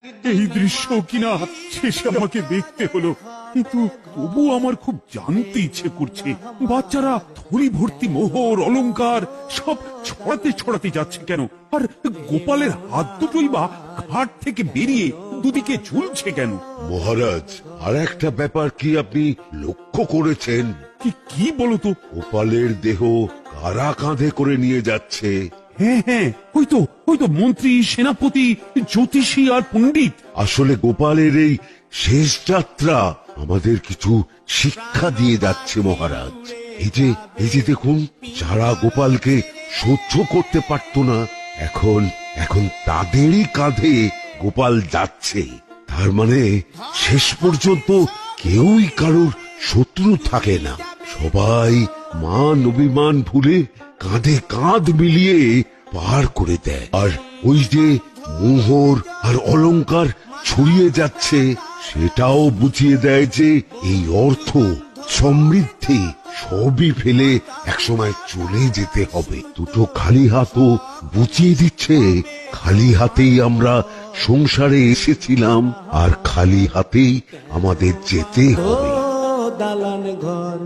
এই দৃশ্য কিনা শেষে আমাকে দেখতে হলো, কিন্তু তবু আমার খুব জানতে ইচ্ছে করছে বাচ্চারা থলি ভর্তি মোহর অলংকার সব ছড়াতে ছড়াতে যাচ্ছে কেন, আর গোপালের হাত দুটোই বা ঘাট থেকে বেরিয়ে দুদিকে ঝুলছে কেন? মহারাজ, আর একটা ব্যাপার কি আপনি লক্ষ্য করেছেন? কি কি বলতো? গোপালের দেহ কারা কাঁধে করে নিয়ে যাচ্ছে? হ্যাঁ হ্যাঁ, ওই তো মন্ত্রী, সেনাপতি, জ্যোতিষী আর পণ্ডিত। আসলে গোপালের এই শেষ যাত্রা আমাদের কিছু শিক্ষা দিয়ে যাচ্ছে মহারাজ। এই যে দেখুন, যারা গোপালকে সহ্য করতে পারত না, এখন এখন তাদেরই কাঁধে গোপাল যাচ্ছে। তার মানে শেষ পর্যন্ত কেউই কারোর শত্রু থাকে না, সবাই মান অভিমান ভুলে কাঁধে কাঁধ মিলিয়ে পার করে দেয়। আর ওই যে মোহর আর অলংকার ছড়িয়ে যাচ্ছে, সেটাও বুঝিয়ে দেয় যে এই অর্থ, সমৃদ্ধি সবই ফেলে একসময় চলে যেতে হবে। দুটো খালি হাতও বুঝিয়ে দিচ্ছে খালি হাতেই আমরা সংসারে এসেছিলাম, আর খালি হাতেই আমাদের যেতে হবে। দালান ঘর